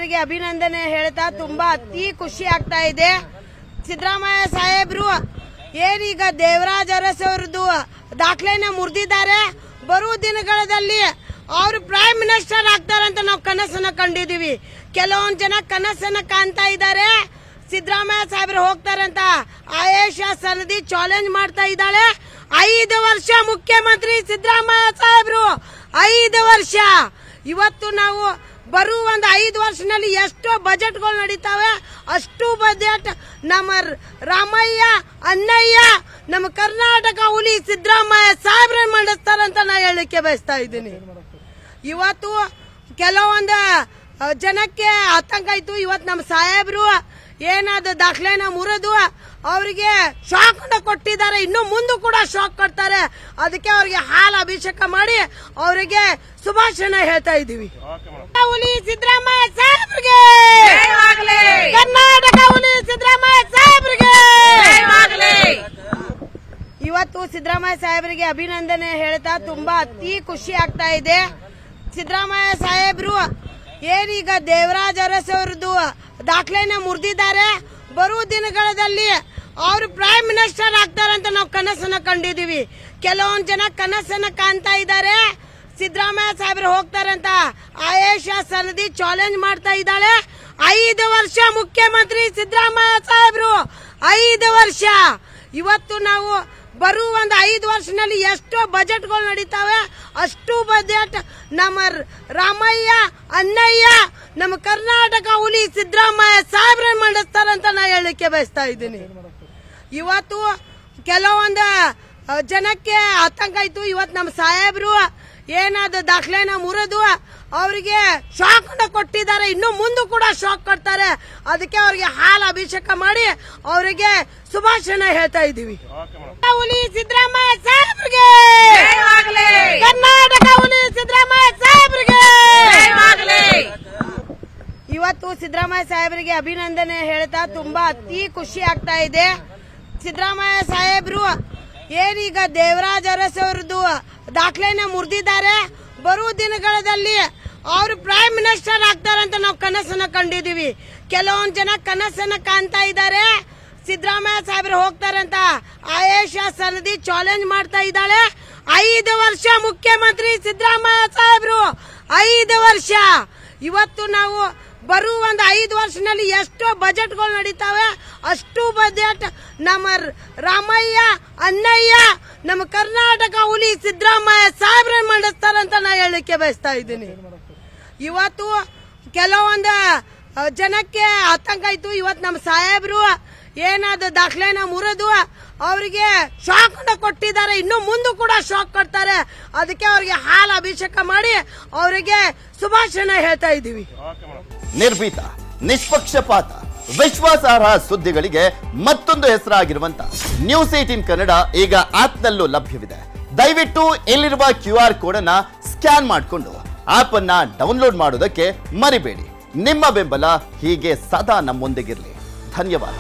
ಸಾಹೇಬರಿಗೆ ಅಭಿನಂದನೆ ಹೇಳ್ತಾ ತುಂಬಾ ಅತಿ ಖುಷಿ ಆಗ್ತಾ ಇದೆ. ಸಿದ್ದರಾಮಯ್ಯ ಸಾಹೇಬ್ರು ಏನೀಗ ದೇವರಾಜ ಅರಸ್ ಅವರದ್ದು ದಾಖಲೆನ ಮುರಿದಿದ್ದಾರೆ. ಬರುವ ದಿನಗಳಲ್ಲಿ ಅವರು ಪ್ರೈಮ್ ಮಿನಿಸ್ಟರ್ ಆಗ್ತಾರಂತ ನಾವು ಕನಸನ್ನ ಕಂಡಿದೀವಿ. ಕೆಲವೊಂದು ಜನ ಕನಸನ್ನ ಕಾಣ್ತಾ ಇದ್ದಾರೆ. ಸಿದ್ದರಾಮಯ್ಯ ಸಾಹೇಬ್ರು ಹೋಗ್ತಾರಂತ ಆಯೇಷಾ ಸನದಿ ಚಾಲೆಂಜ್ ಮಾಡ್ತಾ ಇದ್ದಾಳೆ. 5 ವರ್ಷ ಮುಖ್ಯಮಂತ್ರಿ ಸಿದ್ದರಾಮಯ್ಯ ಸಾಹೇಬ್ರು, 5 ವರ್ಷ. ಇವತ್ತು ನಾವು ಬರುವ ಒಂದು 5 ವರ್ಷದಲ್ಲಿ ಎಷ್ಟೋ ಬಜೆಟ್ಗಳು ನಡೀತಾವೆ. ಅಷ್ಟು ಬಜೆಟ್ ನಮ್ಮ ರಾಮಯ್ಯ ಅಣ್ಣಯ್ಯ ನಮ್ಮ ಕರ್ನಾಟಕ ಹುಲಿ ಸಿದ್ದರಾಮಯ್ಯ ಸಾಹೇಬ್ರೆ ಮಂಡಿಸ್ತಾರಂತ ನಾ ಹೇಳಲಿಕ್ಕೆ ಬಯಸ್ತಾ ಇದ್ದೀನಿ. ಇವತ್ತು ಕೆಲವೊಂದು ಜನಕ್ಕೆ ಆತಂಕ ಇತ್ತು. ಇವತ್ತು ನಮ್ಮ ಸಾಹೇಬ್ರು ಏನಾದ್ರು ದಾಖಲೆನ ಮುರಿದು ಅವರಿಗೆ ಶಾಕ್ ಕೊಟ್ಟಿದ್ದಾರೆ. ಇನ್ನು ಮುಂದೆ ಕೂಡ ಶಾಕ್ ಕೊಡ್ತಾರೆ. ಅದಕ್ಕೆ ಅವರಿಗೆ ಹಾಲು ಅಭಿಷೇಕ ಮಾಡಿ ಅವರಿಗೆ ಶುಭಾಶಯ ಹೇಳ್ತಾ ಇದ್ದೀವಿ. ಹುಲಿ ಸಿದ್ದರಾಮಯ್ಯ ಸಾಹೇಬ್ರಿಗೆ, ಕರ್ನಾಟಕ ಹುಲಿ ಸಿದ್ದರಾಮಯ್ಯ ಸಾಹೇಬ್ರಿಗೆ. ಇವತ್ತು ಸಿದ್ದರಾಮಯ್ಯ ಸಾಹೇಬರಿಗೆ ಅಭಿನಂದನೆ ಹೇಳ್ತಾ ತುಂಬಾ ಅತಿ ಖುಷಿ ಆಗ್ತಾ ಇದೆ. ಸಿದ್ದರಾಮಯ್ಯ ಸಾಹೇಬ್ರು ಏನೀಗ ದೇವರಾಜ ಅರಸ್ ಅವರದ್ದು ದಾಖಲೆನ ಮುರಿದಿದ್ದಾರೆ. ಬರುವ ದಿನಗಳಲ್ಲಿ ಅವರು ಪ್ರೈಮ್ ಮಿನಿಸ್ಟರ್ ಆಗ್ತಾರಂತ ನಾವು ಕನಸನ್ನ ಕಂಡಿದೀವಿ. ಕೆಲವೊಂದು ಜನ ಕನಸನ್ನ ಕಾಣ್ತಾ ಇದ್ದಾರೆ. ಸಿದ್ದರಾಮಯ್ಯ ಸಾಹೇಬ್ರು ಹೋಗ್ತಾರಂತ ಆಯೇಷಾ ಸನದಿ ಚಾಲೆಂಜ್ ಮಾಡ್ತಾ ಇದ್ದಾಳೆ. 5 ವರ್ಷ ಮುಖ್ಯಮಂತ್ರಿ ಸಿದ್ದರಾಮಯ್ಯ ಸಾಹೇಬ್ರು, 5 ವರ್ಷ. ಇವತ್ತು ನಾವು ಬರುವ ಒಂದು 5 ವರ್ಷದಲ್ಲಿ ಎಷ್ಟೋ ಬಜೆಟ್ಗಳು ನಡೀತಾವೆ. ಅಷ್ಟು ಬಜೆಟ್ ನಮ್ಮ ರಾಮಯ್ಯ ಅಣ್ಣಯ್ಯ ನಮ್ಮ ಕರ್ನಾಟಕ ಹುಲಿ ಸಿದ್ದರಾಮಯ್ಯ ಸಾಹೇಬ್ರೆ ಮಂಡಿಸ್ತಾರಂತ ನಾ ಹೇಳಲಿಕ್ಕೆ ಬಯಸ್ತಾ ಇದ್ದೀನಿ. ಇವತ್ತು ಕೆಲವೊಂದು ಜನಕ್ಕೆ ಆತಂಕ ಇತ್ತು. ಇವತ್ತು ನಮ್ಮ ಸಾಹೇಬ್ರು ಏನಾದ್ರು ದಾಖಲೆನ ಮುರಿದು ಅವರಿಗೆ ಶಾಕ್ ಕೊಟ್ಟಿದ್ದಾರೆ. ಇನ್ನು ಮುಂದೆ ಕೂಡ ಶಾಕ್ ಕೊಡ್ತಾರೆ. ಅದಕ್ಕೆ ಅವರಿಗೆ ಹಾಲು ಅಭಿಷೇಕ ಮಾಡಿ ಅವರಿಗೆ ಶುಭಾಶಯ ಹೇಳ್ತಾ ಇದ್ದೀವಿ. ಹುಲಿ ಸಿದ್ದರಾಮಯ್ಯ ಸಾಹೇಬ್ರಿಗೆ, ಕರ್ನಾಟಕ ಹುಲಿ ಸಿದ್ದರಾಮಯ್ಯ ಸಾಹೇಬ್ರಿಗೆ. ಇವತ್ತು ಸಿದ್ದರಾಮಯ್ಯ ಸಾಹೇಬರಿಗೆ ಅಭಿನಂದನೆ ಹೇಳ್ತಾ ತುಂಬಾ ಅತಿ ಖುಷಿ ಆಗ್ತಾ ಇದೆ. ಸಿದ್ದರಾಮಯ್ಯ ಸಾಹೇಬ್ರು ಏನೀಗ ದೇವರಾಜ ಅರಸ್ ಅವರದ್ದು ದಾಖಲೆನ ಮುರಿದಿದ್ದಾರೆ. ಬರುವ ದಿನಗಳಲ್ಲಿ ಅವರು ಪ್ರೈಮ್ ಮಿನಿಸ್ಟರ್ ಆಗ್ತಾರಂತ ನಾವು ಕನಸನ್ನ ಕಂಡಿದೀವಿ. ಕೆಲವೊಂದು ಜನ ಕನಸನ್ನ ಕಾಣ್ತಾ ಇದ್ದಾರೆ. ಸಿದ್ದರಾಮಯ್ಯ ಸಾಹೇಬ್ರು ಹೋಗ್ತಾರಂತ ಆಯೇಷಾ ಸನದಿ ಚಾಲೆಂಜ್ ಮಾಡ್ತಾ ಇದ್ದಾಳೆ. 5 ವರ್ಷ ಮುಖ್ಯಮಂತ್ರಿ ಸಿದ್ದರಾಮಯ್ಯ ಸಾಹೇಬ್ರು, 5 ವರ್ಷ. ಇವತ್ತು ನಾವು ಬರುವ ಒಂದು 5 ವರ್ಷದಲ್ಲಿ ಎಷ್ಟೋ ಬಜೆಟ್ಗಳು ನಡೀತಾವೆ. ಅಷ್ಟು ಬಜೆಟ್ ನಮ್ಮ ರಾಮಯ್ಯ ಅಣ್ಣಯ್ಯ ನಮ್ಮ ಕರ್ನಾಟಕ ಹುಲಿ ಸಿದ್ದರಾಮಯ್ಯ ಸಾಹೇಬ್ರೆ ಮಂಡಿಸ್ತಾರಂತ ನಾ ಹೇಳಲಿಕ್ಕೆ ಬಯಸ್ತಾ ಇದ್ದೀನಿ. ಇವತ್ತು ಕೆಲವೊಂದು ಜನಕ್ಕೆ ಆತಂಕ ಇತ್ತು. ಇವತ್ತು ನಮ್ಮ ಸಾಹೇಬ್ರು ಏನಾದ್ರು ದಾಖಲೆನ ಮುರಿದು ಅವರಿಗೆ ಶಾಕ್ ಕೊಟ್ಟಿದ್ದಾರೆ. ಇನ್ನು ಮುಂದೆ ಕೂಡ ಶಾಕ್ ಕೊಡ್ತಾರೆ. ಅದಕ್ಕೆ ಅವರಿಗೆ ಹಾಲು ಅಭಿಷೇಕ ಮಾಡಿ ಅವರಿಗೆ ಶುಭಾಶಯ ಹೇಳ್ತಾ ಇದ್ದೀವಿ. ನಿರ್ಭೀತ, ನಿಷ್ಪಕ್ಷಪಾತ, ವಿಶ್ವಾಸಾರ್ಹ ಸುದ್ದಿಗಳಿಗೆ ಮತ್ತೊಂದು ಹೆಸರಾಗಿರುವಂತ ನ್ಯೂಸ್ 18 ಕನ್ನಡ ಈಗ ಆಪ್ನಲ್ಲೂ ಲಭ್ಯವಿದೆ. ದಯವಿಟ್ಟು ಇಲ್ಲಿರುವ QR ಕೋಡ್ ಅನ್ನ ಸ್ಕ್ಯಾನ್ ಮಾಡಿಕೊಂಡು ಆಪ್ ಅನ್ನ ಡೌನ್ಲೋಡ್ ಮಾಡೋದಕ್ಕೆ ಮರಿಬೇಡಿ. ನಿಮ್ಮ ಬೆಂಬಲ ಹೀಗೆ ಸದಾ ನಮ್ಮೊಂದಿಗಿರಲಿ. ಧನ್ಯವಾದ.